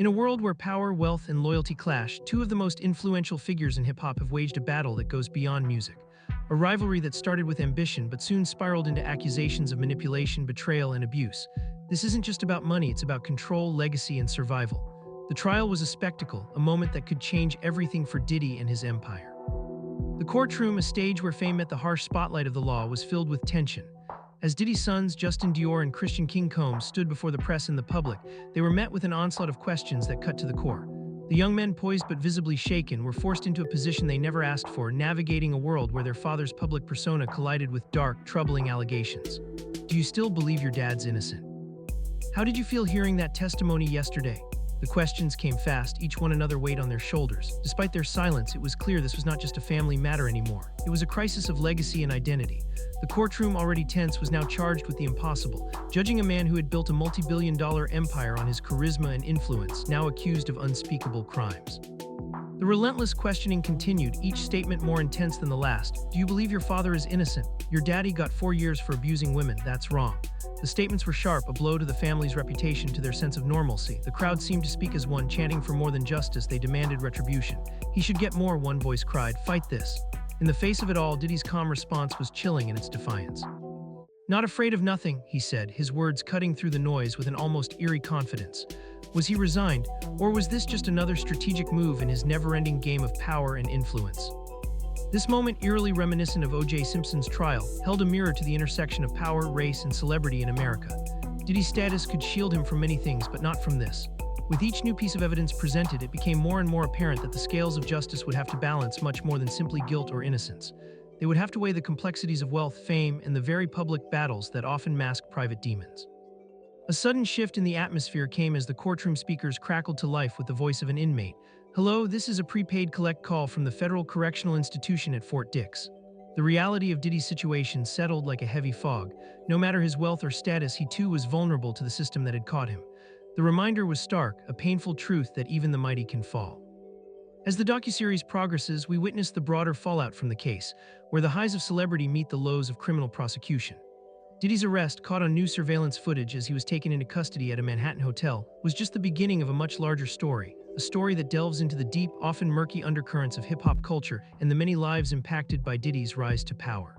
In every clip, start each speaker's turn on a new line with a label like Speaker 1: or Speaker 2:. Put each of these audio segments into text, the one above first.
Speaker 1: In a world where power, wealth, and loyalty clash, two of the most influential figures in hip-hop have waged a battle that goes beyond music. A rivalry that started with ambition but soon spiraled into accusations of manipulation, betrayal, and abuse. This isn't just about money, it's about control, legacy, and survival. The trial was a spectacle, a moment that could change everything for Diddy and his empire. The courtroom, a stage where fame met the harsh spotlight of the law, was filled with tension. As Diddy's sons, Justin Dior and Christian King Combs, stood before the press and the public, they were met with an onslaught of questions that cut to the core. The young men, poised but visibly shaken, were forced into a position they never asked for, navigating a world where their father's public persona collided with dark, troubling allegations. Do you still believe your dad's innocent? How did you feel hearing that testimony yesterday? The questions came fast, each one another weight on their shoulders. Despite their silence, it was clear this was not just a family matter anymore. It was a crisis of legacy and identity. The courtroom, already tense, was now charged with the impossible, judging a man who had built a multi-billion-dollar empire on his charisma and influence, now accused of unspeakable crimes. The relentless questioning continued, each statement more intense than the last. Do you believe your father is innocent? Your daddy got 4 years for abusing women. That's wrong. The statements were sharp, a blow to the family's reputation, to their sense of normalcy. The crowd seemed to speak as one, chanting for more than justice. They demanded retribution. He should get more, one voice cried. Fight this. In the face of it all, Diddy's calm response was chilling in its defiance. Not afraid of nothing, he said, his words cutting through the noise with an almost eerie confidence. Was he resigned, or was this just another strategic move in his never-ending game of power and influence? This moment, eerily reminiscent of O.J. Simpson's trial, held a mirror to the intersection of power, race, and celebrity in America. Diddy's status could shield him from many things, but not from this. With each new piece of evidence presented, it became more and more apparent that the scales of justice would have to balance much more than simply guilt or innocence. They would have to weigh the complexities of wealth, fame, and the very public battles that often mask private demons. A sudden shift in the atmosphere came as the courtroom speakers crackled to life with the voice of an inmate. Hello, this is a prepaid collect call from the Federal Correctional Institution at Fort Dix. The reality of Diddy's situation settled like a heavy fog. No matter his wealth or status, he too was vulnerable to the system that had caught him. The reminder was stark, a painful truth that even the mighty can fall. As the docuseries progresses, we witness the broader fallout from the case, where the highs of celebrity meet the lows of criminal prosecution. Diddy's arrest, caught on new surveillance footage as he was taken into custody at a Manhattan hotel, was just the beginning of a much larger story, a story that delves into the deep, often murky undercurrents of hip-hop culture and the many lives impacted by Diddy's rise to power.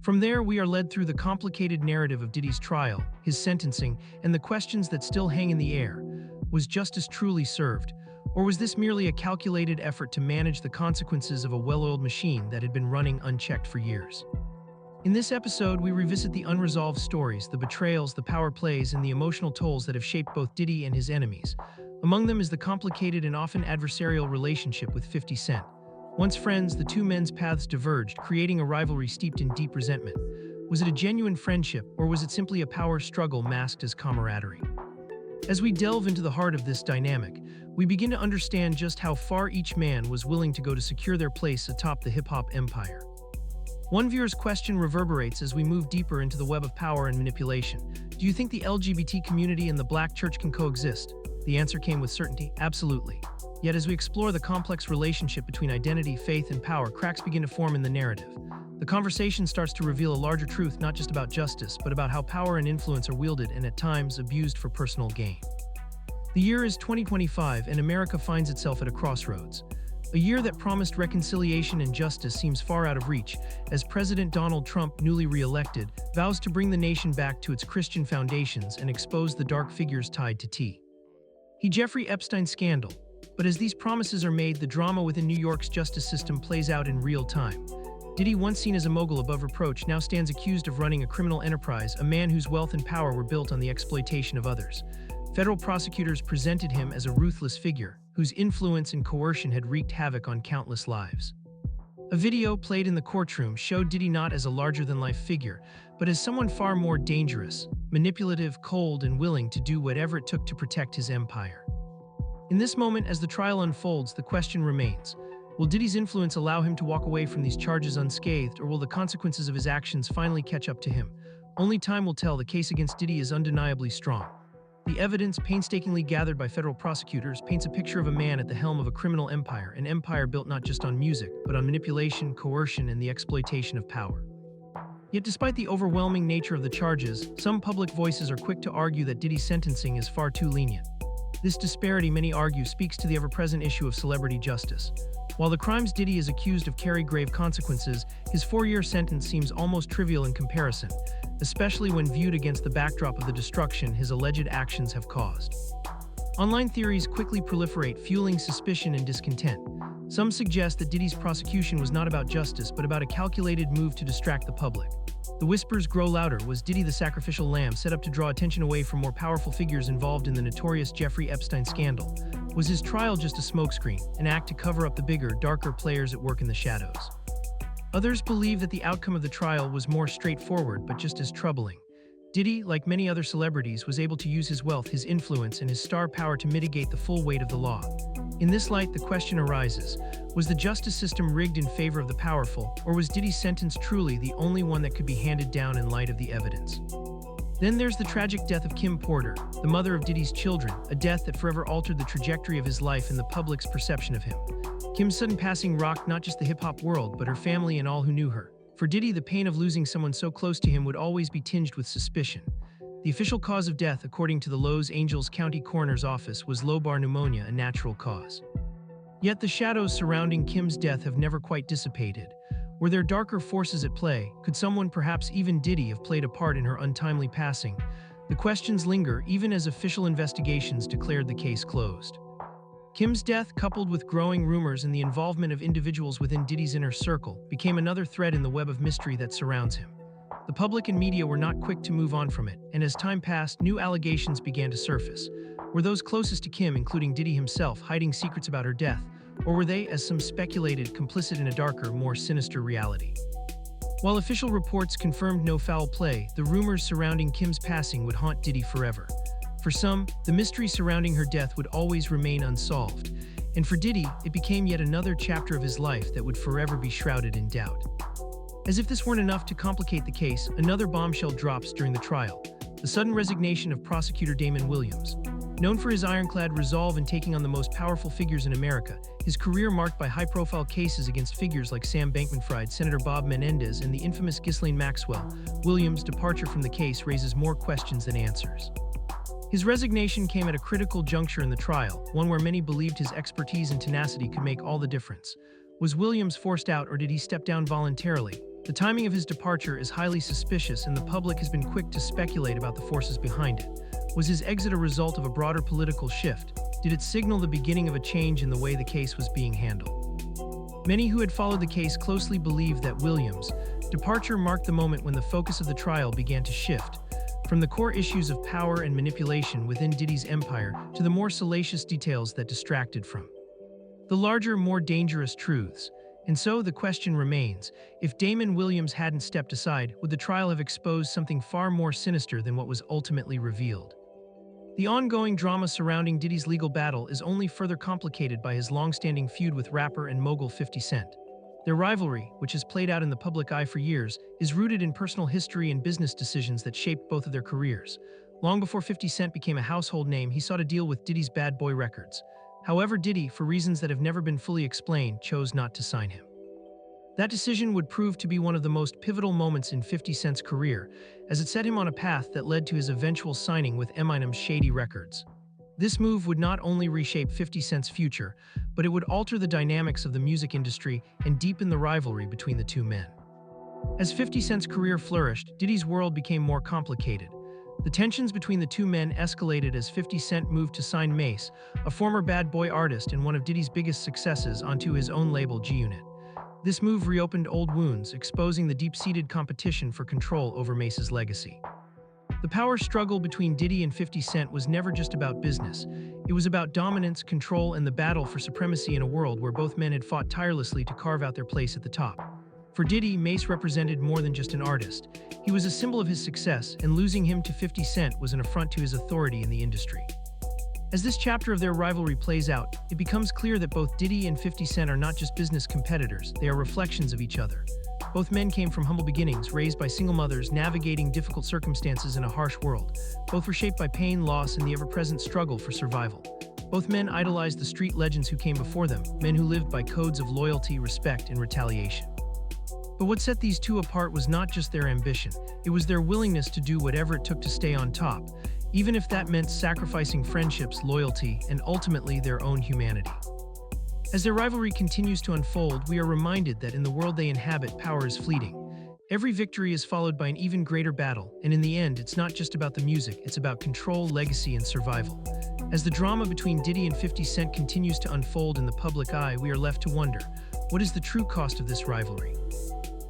Speaker 1: From there, we are led through the complicated narrative of Diddy's trial, his sentencing, and the questions that still hang in the air. Was justice truly served? Or was this merely a calculated effort to manage the consequences of a well-oiled machine that had been running unchecked for years? In this episode, we revisit the unresolved stories, the betrayals, the power plays, and the emotional tolls that have shaped both Diddy and his enemies. Among them is the complicated and often adversarial relationship with 50 Cent. Once friends, the two men's paths diverged, creating a rivalry steeped in deep resentment. Was it a genuine friendship, or was it simply a power struggle masked as camaraderie? As we delve into the heart of this dynamic, we begin to understand just how far each man was willing to go to secure their place atop the hip-hop empire. One viewer's question reverberates as we move deeper into the web of power and manipulation. Do you think the LGBT community and the Black church can coexist? The answer came with certainty: absolutely. Yet as we explore the complex relationship between identity, faith, and power, cracks begin to form in the narrative. The conversation starts to reveal a larger truth, not just about justice, but about how power and influence are wielded and at times abused for personal gain. The year is 2025, and America finds itself at a crossroads. A year that promised reconciliation and justice seems far out of reach, as President Donald Trump, newly re-elected, vows to bring the nation back to its Christian foundations and expose the dark figures tied to the Jeffrey Epstein scandal. But as these promises are made, the drama within New York's justice system plays out in real time. Diddy, once seen as a mogul above reproach, now stands accused of running a criminal enterprise, a man whose wealth and power were built on the exploitation of others. Federal prosecutors presented him as a ruthless figure, whose influence and coercion had wreaked havoc on countless lives. A video played in the courtroom showed Diddy not as a larger-than-life figure, but as someone far more dangerous, manipulative, cold, and willing to do whatever it took to protect his empire. In this moment, as the trial unfolds, the question remains: will Diddy's influence allow him to walk away from these charges unscathed, or will the consequences of his actions finally catch up to him? Only time will tell. The case against Diddy is undeniably strong. The evidence, painstakingly gathered by federal prosecutors, paints a picture of a man at the helm of a criminal empire, an empire built not just on music, but on manipulation, coercion, and the exploitation of power. Yet despite the overwhelming nature of the charges, some public voices are quick to argue that Diddy's sentencing is far too lenient. This disparity, many argue, speaks to the ever-present issue of celebrity justice. While the crimes Diddy is accused of carry grave consequences, his 4-year sentence seems almost trivial in comparison, especially when viewed against the backdrop of the destruction his alleged actions have caused. Online theories quickly proliferate, fueling suspicion and discontent. Some suggest that Diddy's prosecution was not about justice, but about a calculated move to distract the public. The whispers grow louder. Was Diddy the sacrificial lamb set up to draw attention away from more powerful figures involved in the notorious Jeffrey Epstein scandal? Was his trial just a smokescreen, an act to cover up the bigger, darker players at work in the shadows? Others believe that the outcome of the trial was more straightforward, but just as troubling. Diddy, like many other celebrities, was able to use his wealth, his influence, and his star power to mitigate the full weight of the law. In this light, the question arises, was the justice system rigged in favor of the powerful, or was Diddy's sentence truly the only one that could be handed down in light of the evidence? Then there's the tragic death of Kim Porter, the mother of Diddy's children, a death that forever altered the trajectory of his life and the public's perception of him. Kim's sudden passing rocked not just the hip-hop world, but her family and all who knew her. For Diddy, the pain of losing someone so close to him would always be tinged with suspicion. The official cause of death, according to the Los Angeles County Coroner's Office, was lobar pneumonia, a natural cause. Yet the shadows surrounding Kim's death have never quite dissipated. Were there darker forces at play? Could someone, perhaps even Diddy, have played a part in her untimely passing? The questions linger even as official investigations declared the case closed. Kim's death, coupled with growing rumors and the involvement of individuals within Diddy's inner circle, became another thread in the web of mystery that surrounds him. The public and media were not quick to move on from it, and as time passed, new allegations began to surface. Were those closest to Kim, including Diddy himself, hiding secrets about her death? Or were they, as some speculated, complicit in a darker, more sinister reality? While official reports confirmed no foul play, the rumors surrounding Kim's passing would haunt Diddy forever. For some, the mystery surrounding her death would always remain unsolved. And for Diddy, it became yet another chapter of his life that would forever be shrouded in doubt. As if this weren't enough to complicate the case, another bombshell drops during the trial: the sudden resignation of prosecutor Damon Williams. Known for his ironclad resolve in taking on the most powerful figures in America, his career marked by high-profile cases against figures like Sam Bankman-Fried, Senator Bob Menendez, and the infamous Ghislaine Maxwell, Williams' departure from the case raises more questions than answers. His resignation came at a critical juncture in the trial, one where many believed his expertise and tenacity could make all the difference. Was Williams forced out, or did he step down voluntarily? The timing of his departure is highly suspicious, and the public has been quick to speculate about the forces behind it. Was his exit a result of a broader political shift? Did it signal the beginning of a change in the way the case was being handled? Many who had followed the case closely believed that Williams' departure marked the moment when the focus of the trial began to shift, from the core issues of power and manipulation within Diddy's empire to the more salacious details that distracted from the larger, more dangerous truths. And so the question remains, if Damon Williams hadn't stepped aside, would the trial have exposed something far more sinister than what was ultimately revealed? The ongoing drama surrounding Diddy's legal battle is only further complicated by his long-standing feud with rapper and mogul 50 Cent. Their rivalry, which has played out in the public eye for years, is rooted in personal history and business decisions that shaped both of their careers. Long before 50 Cent became a household name, he sought a deal with Diddy's Bad Boy Records. However, Diddy, for reasons that have never been fully explained, chose not to sign him. That decision would prove to be one of the most pivotal moments in 50 Cent's career, as it set him on a path that led to his eventual signing with Eminem's Shady Records. This move would not only reshape 50 Cent's future, but it would alter the dynamics of the music industry and deepen the rivalry between the two men. As 50 Cent's career flourished, Diddy's world became more complicated. The tensions between the two men escalated as 50 Cent moved to sign Mace, a former bad boy artist and one of Diddy's biggest successes, onto his own label G-Unit. This move reopened old wounds, exposing the deep-seated competition for control over Mace's legacy. The power struggle between Diddy and 50 Cent was never just about business. It was about dominance, control, and the battle for supremacy in a world where both men had fought tirelessly to carve out their place at the top. For Diddy, Mace represented more than just an artist. He was a symbol of his success, and losing him to 50 Cent was an affront to his authority in the industry. As this chapter of their rivalry plays out, it becomes clear that both Diddy and 50 Cent are not just business competitors, they are reflections of each other. Both men came from humble beginnings, raised by single mothers, navigating difficult circumstances in a harsh world. Both were shaped by pain, loss, and the ever-present struggle for survival. Both men idolized the street legends who came before them, men who lived by codes of loyalty, respect, and retaliation. But what set these two apart was not just their ambition, it was their willingness to do whatever it took to stay on top. even if that meant sacrificing friendships, loyalty, and ultimately their own humanity. As their rivalry continues to unfold, we are reminded that in the world they inhabit, power is fleeting. Every victory is followed by an even greater battle, and in the end, it's not just about the music, it's about control, legacy, and survival. As the drama between Diddy and 50 Cent continues to unfold in the public eye, we are left to wonder, what is the true cost of this rivalry?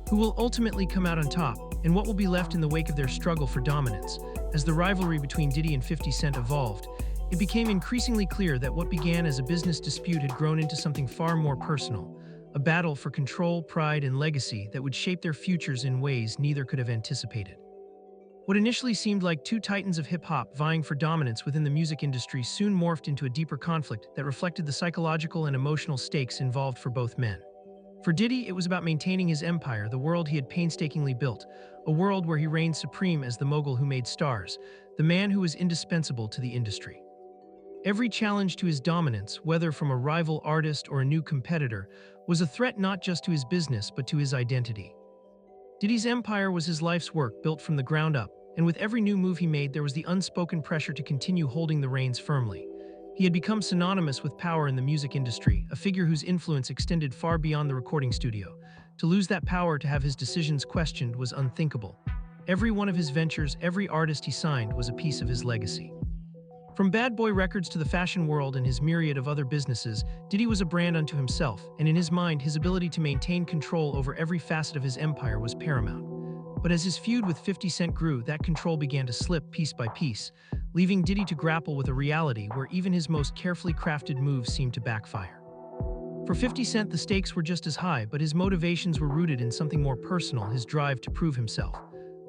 Speaker 1: Who will ultimately come out on top, and what will be left in the wake of their struggle for dominance? As the rivalry between Diddy and 50 Cent evolved, it became increasingly clear that what began as a business dispute had grown into something far more personal, a battle for control, pride, and legacy that would shape their futures in ways neither could have anticipated. What initially seemed like two titans of hip-hop vying for dominance within the music industry soon morphed into a deeper conflict that reflected the psychological and emotional stakes involved for both men. For Diddy, it was about maintaining his empire, the world he had painstakingly built, a world where he reigned supreme as the mogul who made stars, the man who was indispensable to the industry. Every challenge to his dominance, whether from a rival artist or a new competitor, was a threat not just to his business but to his identity. Diddy's empire was his life's work, built from the ground up, and with every new move he made there was the unspoken pressure to continue holding the reins firmly. He had become synonymous with power in the music industry, a figure whose influence extended far beyond the recording studio. To lose that power, to have his decisions questioned, was unthinkable. Every one of his ventures, every artist he signed was a piece of his legacy. From Bad Boy Records to the fashion world and his myriad of other businesses, Diddy was a brand unto himself, and in his mind, his ability to maintain control over every facet of his empire was paramount. But as his feud with 50 Cent grew, that control began to slip piece by piece, leaving Diddy to grapple with a reality where even his most carefully crafted moves seemed to backfire. For 50 Cent, the stakes were just as high, but his motivations were rooted in something more personal, his drive to prove himself.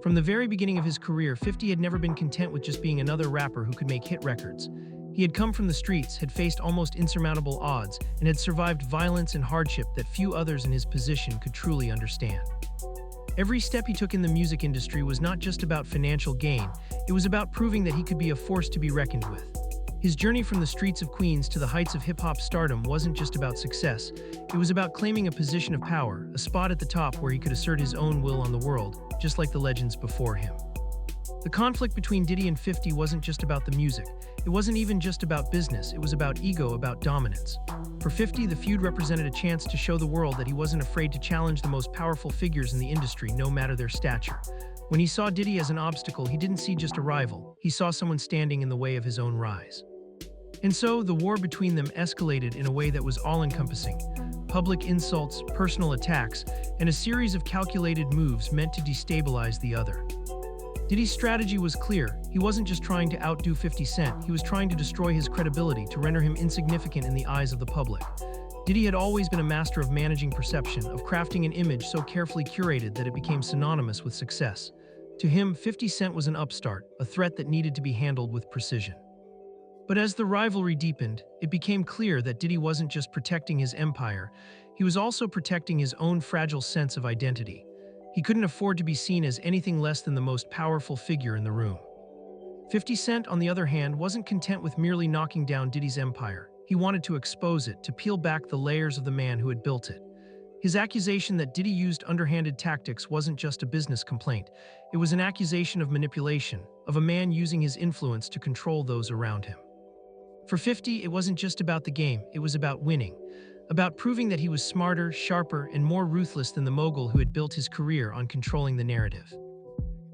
Speaker 1: From the very beginning of his career, 50 had never been content with just being another rapper who could make hit records. He had come from the streets, had faced almost insurmountable odds, and had survived violence and hardship that few others in his position could truly understand. Every step he took in the music industry was not just about financial gain, it was about proving that he could be a force to be reckoned with. His journey from the streets of Queens to the heights of hip-hop stardom wasn't just about success, it was about claiming a position of power, a spot at the top where he could assert his own will on the world, just like the legends before him. The conflict between Diddy and 50 wasn't just about the music. It wasn't even just about business, it was about ego, about dominance. For 50, the feud represented a chance to show the world that he wasn't afraid to challenge the most powerful figures in the industry, no matter their stature. When he saw Diddy as an obstacle, he didn't see just a rival, he saw someone standing in the way of his own rise. And so, the war between them escalated in a way that was all-encompassing. Public insults, personal attacks, and a series of calculated moves meant to destabilize the other. Diddy's strategy was clear. He wasn't just trying to outdo 50 Cent, he was trying to destroy his credibility, to render him insignificant in the eyes of the public. Diddy had always been a master of managing perception, of crafting an image so carefully curated that it became synonymous with success. To him, 50 Cent was an upstart, a threat that needed to be handled with precision. But as the rivalry deepened, it became clear that Diddy wasn't just protecting his empire, he was also protecting his own fragile sense of identity. He couldn't afford to be seen as anything less than the most powerful figure in the room. 50 Cent, on the other hand, wasn't content with merely knocking down Diddy's empire. He wanted to expose it, to peel back the layers of the man who had built it. His accusation that Diddy used underhanded tactics wasn't just a business complaint. It was an accusation of manipulation, of a man using his influence to control those around him. For 50, it wasn't just about the game, it was about winning. About proving that he was smarter, sharper, and more ruthless than the mogul who had built his career on controlling the narrative.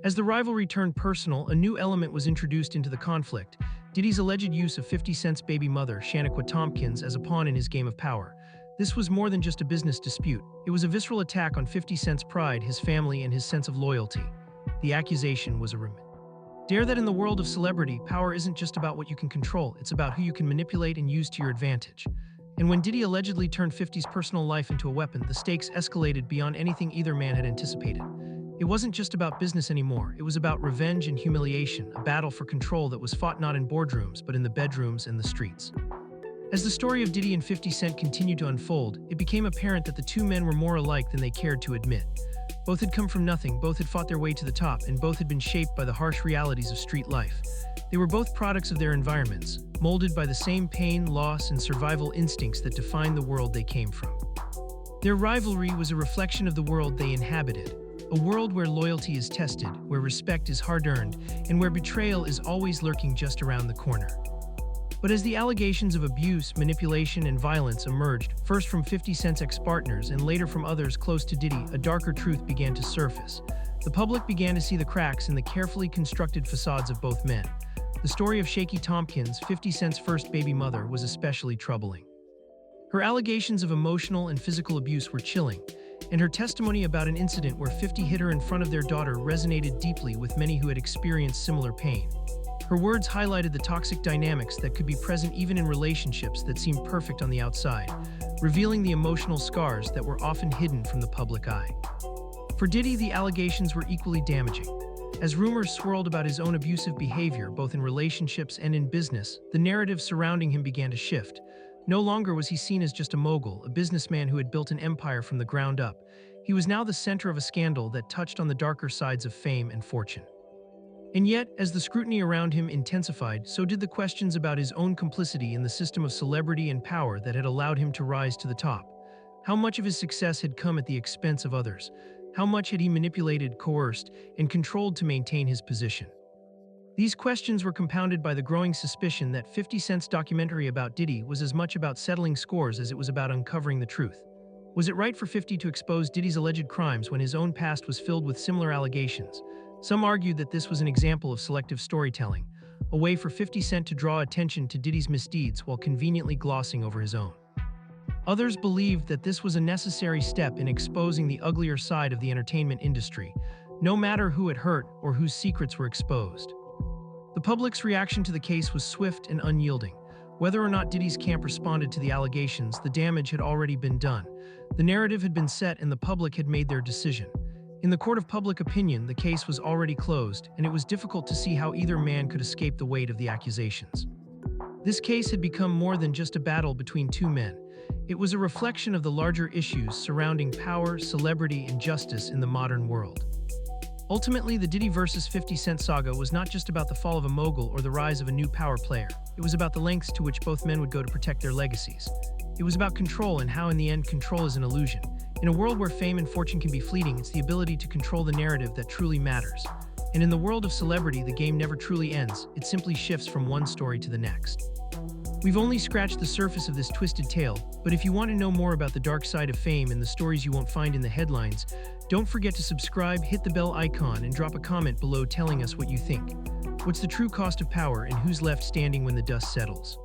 Speaker 1: As the rivalry turned personal, a new element was introduced into the conflict: Diddy's alleged use of 50 Cent's baby mother, Shaniqua Tompkins, as a pawn in his game of power. This was more than just a business dispute. It was a visceral attack on 50 Cent's pride, his family, and his sense of loyalty. The accusation was a reminder that in the world of celebrity, power isn't just about what you can control, it's about who you can manipulate and use to your advantage. And when Diddy allegedly turned 50's personal life into a weapon, the stakes escalated beyond anything either man had anticipated. It wasn't just about business anymore, it was about revenge and humiliation, a battle for control that was fought not in boardrooms, but in the bedrooms and the streets. As the story of Diddy and 50 Cent continued to unfold, it became apparent that the two men were more alike than they cared to admit. Both had come from nothing, both had fought their way to the top, and both had been shaped by the harsh realities of street life. They were both products of their environments, molded by the same pain, loss, and survival instincts that defined the world they came from. Their rivalry was a reflection of the world they inhabited, A world where loyalty is tested, where respect is hard-earned, and where betrayal is always lurking just around the corner. But as the allegations of abuse, manipulation, and violence emerged, first from 50 Cent's ex-partners and later from others close to Diddy, a darker truth began to surface. The public began to see the cracks in the carefully constructed facades of both men. The story of Shaky Tompkins, 50 Cent's first baby mother, was especially troubling. Her allegations of emotional and physical abuse were chilling, and her testimony about an incident where 50 hit her in front of their daughter resonated deeply with many who had experienced similar pain. Her words highlighted the toxic dynamics that could be present even in relationships that seemed perfect on the outside, revealing the emotional scars that were often hidden from the public eye. For Diddy, the allegations were equally damaging. As rumors swirled about his own abusive behavior, both in relationships and in business, the narrative surrounding him began to shift. No longer was he seen as just a mogul, a businessman who had built an empire from the ground up. He was now the center of a scandal that touched on the darker sides of fame and fortune. And yet, as the scrutiny around him intensified, so did the questions about his own complicity in the system of celebrity and power that had allowed him to rise to the top. How much of his success had come at the expense of others? How much had he manipulated, coerced, and controlled to maintain his position? These questions were compounded by the growing suspicion that 50 Cent's documentary about Diddy was as much about settling scores as it was about uncovering the truth. Was it right for 50 to expose Diddy's alleged crimes when his own past was filled with similar allegations? Some argued that this was an example of selective storytelling, a way for 50 Cent to draw attention to Diddy's misdeeds while conveniently glossing over his own. Others believed that this was a necessary step in exposing the uglier side of the entertainment industry, no matter who it hurt or whose secrets were exposed. The public's reaction to the case was swift and unyielding. Whether or not Diddy's camp responded to the allegations, the damage had already been done. The narrative had been set and the public had made their decision. In the court of public opinion, the case was already closed, and it was difficult to see how either man could escape the weight of the accusations. This case had become more than just a battle between two men. It was a reflection of the larger issues surrounding power, celebrity, and justice in the modern world. Ultimately, the Diddy vs. 50 Cent saga was not just about the fall of a mogul or the rise of a new power player. It was about the lengths to which both men would go to protect their legacies. It was about control and how, in the end, control is an illusion. In a world where fame and fortune can be fleeting, it's the ability to control the narrative that truly matters. And in the world of celebrity, the game never truly ends. It simply shifts from one story to the next. We've only scratched the surface of this twisted tale, but if you want to know more about the dark side of fame and the stories you won't find in the headlines, don't forget to subscribe, hit the bell icon, and drop a comment below telling us what you think. What's the true cost of power and who's left standing when the dust settles?